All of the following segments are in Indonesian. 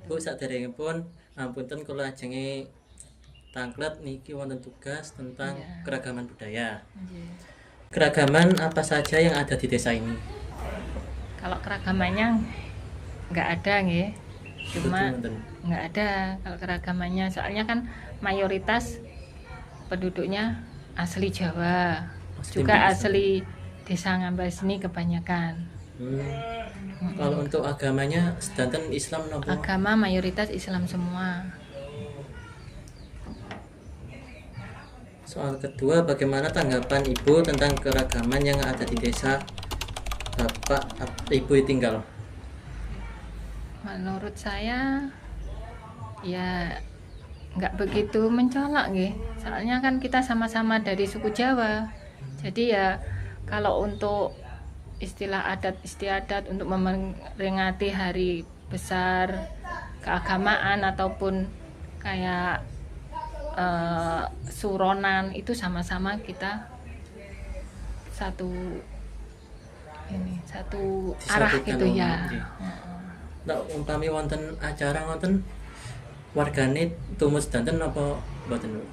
Bu, saderengipun apunten kula ajenge tanglet niki wonten tugas tentang Iya. keragaman budaya. Nggih. Keragaman apa saja yang ada di desa ini? Kalau keragamannya nggak ada nggih. Cuma Betul, wonten. nggak ada kalau keragamannya, soalnya kan mayoritas penduduknya asli Jawa, juga Desa. asli Desa Ngambas ini kebanyakan. Kalau untuk agamanya sedanten Islam napa? Agama mayoritas Islam semua. Soal kedua, bagaimana tanggapan Ibu tentang keragaman yang ada di desa Bapak Ibu tinggal? Menurut saya ya nggak begitu mencolok nggih. Soalnya kan kita sama-sama dari suku Jawa. Jadi ya kalau untuk istilah adat istiadat untuk memperingati hari besar keagamaan ataupun kayak suronan itu sama-sama kita satu arah gitu ya. Nah, umpami wonten acara wonten warganet tumus danten apa mboten?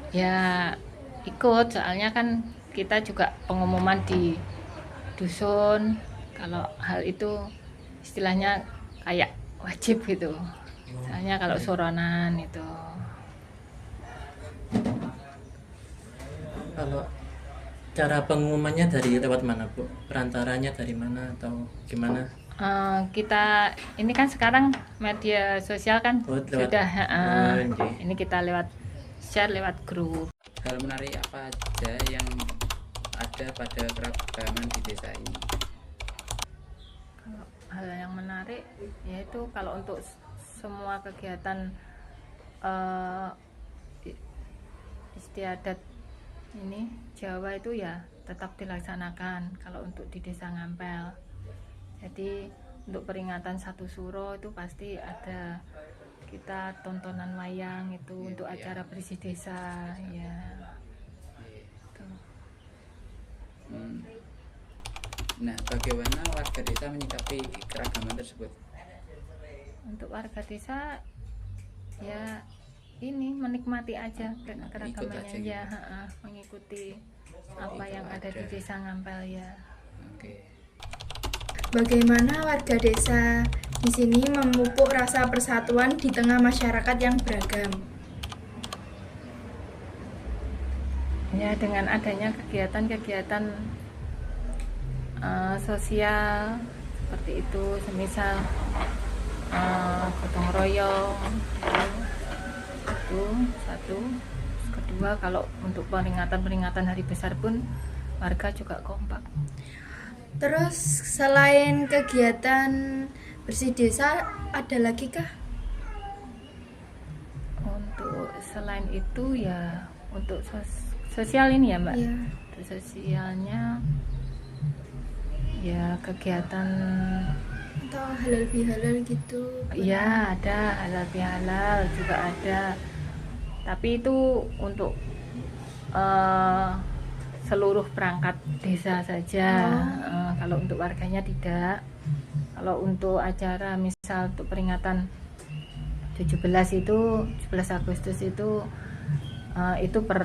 Ya ikut, soalnya kan kita juga pengumuman di dusun kalau hal itu istilahnya kayak wajib gitu. Soalnya kalau suronan itu Kalau cara pengumumannya dari lewat mana, Bu? Perantaranya dari mana atau gimana? kita ini kan sekarang media sosial kan Oh, lewat- sudah nggih. ini kita lewat share lewat grup. Hal menarik apa aja yang ada pada keragaman di desa ini? Kalau hal yang menarik yaitu kalau untuk semua kegiatan istiadat ini Jawa itu ya tetap dilaksanakan kalau untuk di Desa Ngampel. Jadi untuk peringatan satu suro itu pasti ada kita tontonan wayang itu untuk acara bersih desa ya. Tuh. Nah, bagaimana warga desa menyikapi keragaman tersebut? Untuk warga desa ya ini menikmati aja keragamannya aja ya, gitu. mengikuti apa Itu yang ada di ada. Desa Ngampel ya. Oke. Bagaimana warga desa di sini memupuk rasa persatuan di tengah masyarakat yang beragam? Ya dengan adanya kegiatan-kegiatan sosial seperti itu, semisal gotong royong itu satu. Kedua, kalau untuk peringatan hari besar pun warga juga kompak. Terus selain kegiatan bersih desa ada lagi kah? Untuk selain itu ya untuk sosial ini ya Mbak. Iya. Untuk sosialnya ya kegiatan Atau halal bihalal gitu? ya ada halal bihalal juga ada, tapi itu untuk seluruh perangkat desa saja. Kalau untuk warganya tidak. Kalau untuk acara misal untuk peringatan 17 Agustus itu per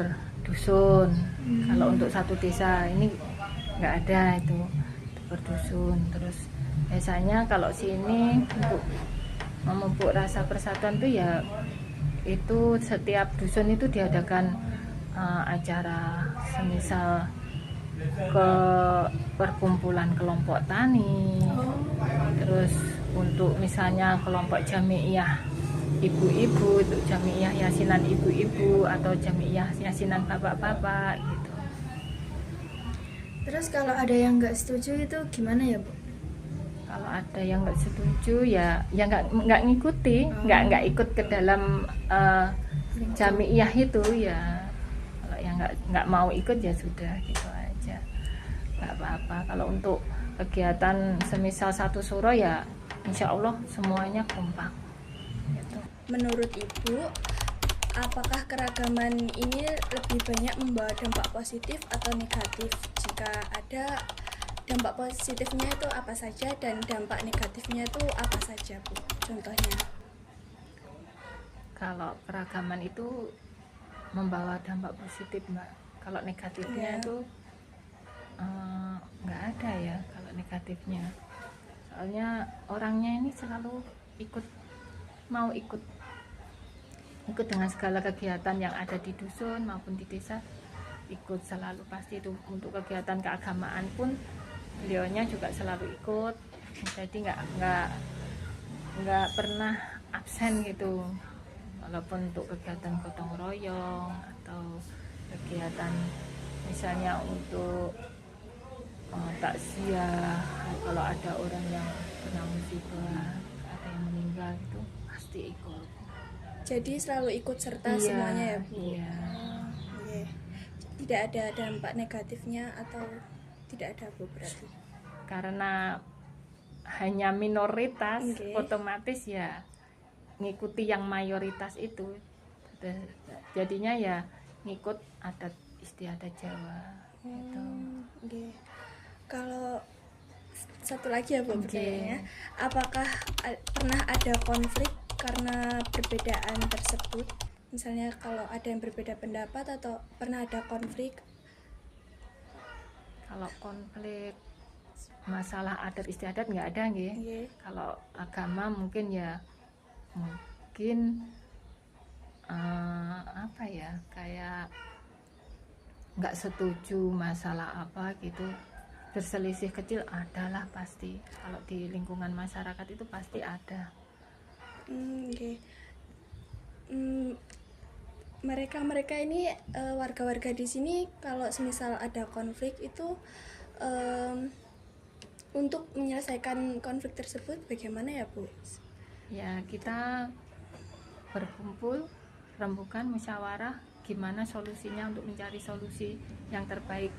dusun. Kalau untuk satu desa ini nggak ada itu per dusun. Terus biasanya kalau sini untuk memupuk rasa persatuan itu ya itu setiap dusun itu diadakan acara semisal ke perkumpulan kelompok tani, terus untuk misalnya kelompok jamiah ibu-ibu, untuk jamiah yasinan ibu-ibu atau jamiah yasinan bapak-bapak gitu. Terus kalau ada yang nggak setuju itu gimana ya, Bu? Kalau ada yang nggak setuju ya nggak ngikuti, nggak ikut ke dalam jamiah itu ya. Kalau yang nggak mau ikut ya sudah gitu aja, nggak apa-apa. Kalau untuk kegiatan semisal satu suro ya insya Allah semuanya kompak gitu. Menurut Ibu, apakah keragaman ini lebih banyak membawa dampak positif atau negatif? Jika ada, dampak positifnya itu apa saja dan dampak negatifnya itu apa saja, Bu? Contohnya. Kalau keragaman itu membawa dampak positif, Mbak. Kalau negatifnya Iya. itu nggak ada ya kalau negatifnya. Soalnya orangnya ini selalu mau ikut dengan segala kegiatan yang ada di dusun maupun di desa, ikut selalu pasti itu. Untuk kegiatan keagamaan pun beliaunya juga selalu ikut, jadi nggak pernah absen gitu. Walaupun untuk kegiatan gotong royong atau kegiatan misalnya untuk takziah, kalau ada orang yang kena musibah, ada yang meninggal itu pasti ikut. Jadi selalu ikut serta Iya, semuanya ya, Bu? iya. Oh, iya. Tidak ada dampak negatifnya atau tidak ada, Bu, berarti? Karena hanya minoritas, Oke. otomatis ya ngikuti yang mayoritas itu. Jadinya ya ngikut adat istiadat Jawa gitu. Oke. Kalau satu lagi ya, Bu, Oke. pertanyaannya, apakah pernah ada konflik karena perbedaan tersebut? Misalnya kalau ada yang berbeda pendapat atau pernah ada konflik? Kalau konflik masalah adat istiadat nggak ada nggih. Oke. Kalau agama mungkin apa ya, kayak nggak setuju masalah apa gitu, berselisih kecil adalah pasti. Kalau di lingkungan masyarakat itu pasti ada. Oke. Mereka ini warga-warga di sini kalau semisal ada konflik itu untuk menyelesaikan konflik tersebut bagaimana ya, Bu? Ya, kita berkumpul, rembukan, musyawarah gimana solusinya untuk mencari solusi yang terbaik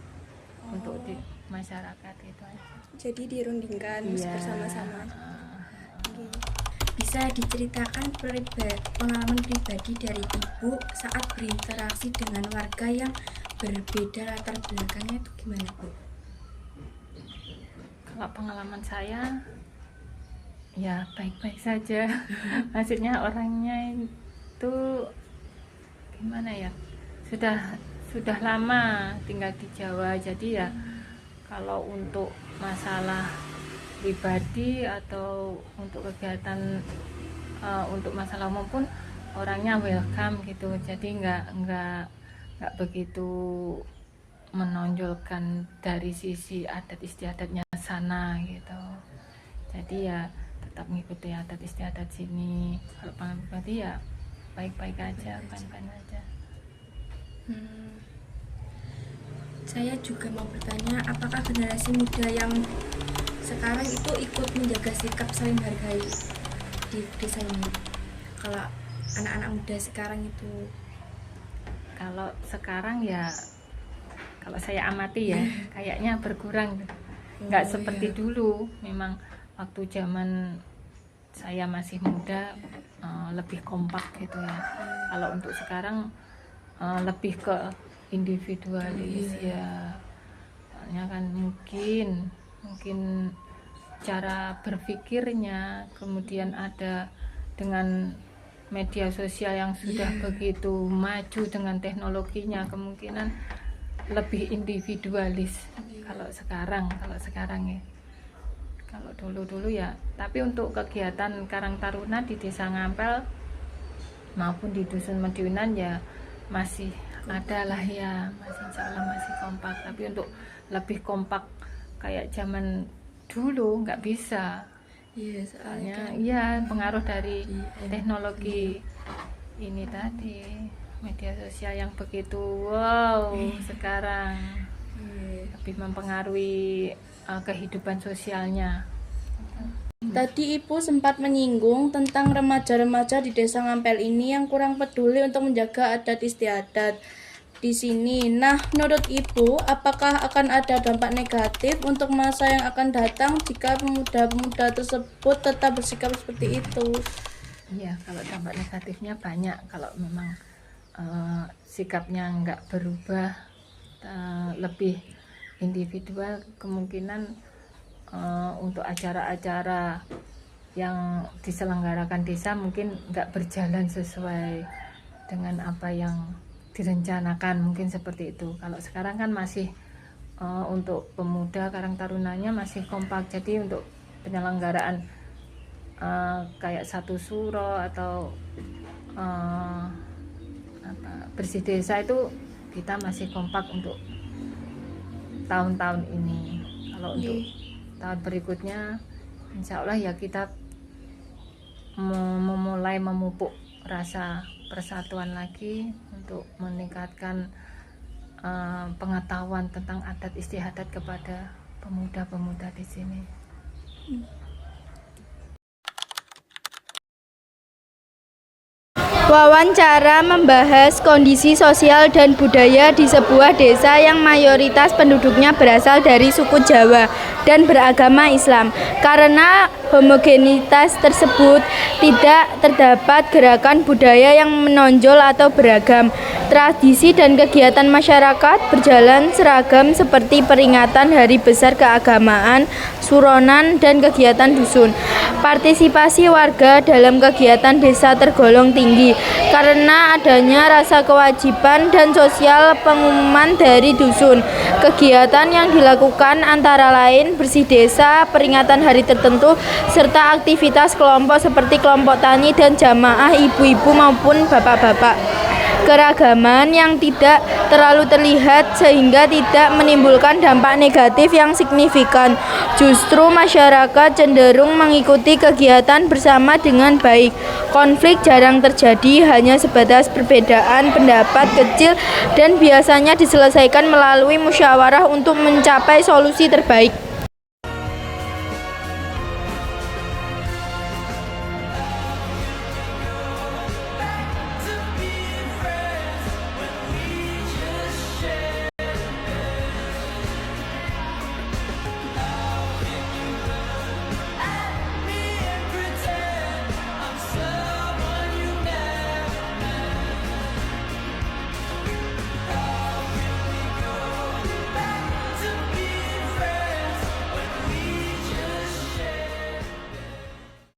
untuk di masyarakat itu aja. Jadi dirundingkan Iya. bersama-sama. Oke. Bisa diceritakan pengalaman pribadi dari Ibu saat berinteraksi dengan warga yang berbeda latar belakangnya itu gimana, Bu? Kalau pengalaman saya ya baik-baik saja. Maksudnya orangnya itu gimana ya, sudah lama tinggal di Jawa, jadi ya kalau untuk masalah pribadi atau untuk kegiatan untuk masalah umum pun orangnya welcome gitu, jadi nggak begitu menonjolkan dari sisi adat istiadatnya sana gitu. Jadi ya tetap mengikuti adat istiadat sini. Kalau pengalaman pribadi ya baik-baik aja, fine-fine aja. Saya juga mau bertanya, apakah generasi muda yang sekarang itu ikut menjaga sikap saling hargai di desa ini? Kalau anak-anak muda sekarang itu Kalau sekarang ya, kalau saya amati ya kayaknya berkurang, nggak seperti dulu. Memang waktu zaman saya masih muda lebih kompak gitu ya. Kalau untuk sekarang lebih ke individualis ya. Soalnya kan mungkin cara berpikirnya, kemudian ada dengan media sosial yang sudah begitu maju dengan teknologinya, kemungkinan lebih individualis kalau sekarang ya. Kalau dulu ya, tapi untuk kegiatan Karang Taruna di Desa Ngampel maupun di Dusun Mediunan ya masih ada lah ya, masih insya Allah masih kompak. Tapi untuk lebih kompak kayak zaman dulu nggak bisa. iya, Soalnya iya pengaruh dari teknologi ini tadi, media sosial yang begitu wow sekarang lebih mempengaruhi kehidupan sosialnya. Tadi Ibu sempat menyinggung tentang remaja-remaja di Desa Ngampel ini yang kurang peduli untuk menjaga adat istiadat di sini. Nah, menurut Ibu, apakah akan ada dampak negatif untuk masa yang akan datang jika pemuda-pemuda tersebut tetap bersikap seperti itu? Iya, kalau dampak negatifnya banyak. Kalau memang sikapnya nggak berubah, lebih individual kemungkinan untuk acara-acara yang diselenggarakan desa mungkin nggak berjalan sesuai dengan apa yang direncanakan, mungkin seperti itu. Kalau sekarang kan masih untuk pemuda Karang Tarunanya masih kompak, jadi untuk penyelenggaraan kayak satu suro atau bersih desa itu kita masih kompak untuk tahun-tahun ini. Kalau untuk tahun berikutnya insya Allah ya kita memulai memupuk rasa persatuan lagi untuk meningkatkan pengetahuan tentang adat istiadat kepada pemuda-pemuda di sini. Wawancara membahas kondisi sosial dan budaya di sebuah desa yang mayoritas penduduknya berasal dari suku Jawa dan beragama Islam. Karena homogenitas tersebut, tidak terdapat gerakan budaya yang menonjol atau beragam. Tradisi dan kegiatan masyarakat berjalan seragam seperti peringatan hari besar keagamaan, suronan, dan kegiatan dusun. Partisipasi warga dalam kegiatan desa tergolong tinggi karena adanya rasa kewajiban dan sosial pengumuman dari dusun. Kegiatan yang dilakukan antara lain bersih desa, peringatan hari tertentu, serta aktivitas kelompok seperti kelompok tani dan jamaah ibu-ibu maupun bapak-bapak. Keragaman yang tidak terlalu terlihat sehingga tidak menimbulkan dampak negatif yang signifikan. Justru masyarakat cenderung mengikuti kegiatan bersama dengan baik. Konflik jarang terjadi, hanya sebatas perbedaan pendapat kecil dan biasanya diselesaikan melalui musyawarah untuk mencapai solusi terbaik.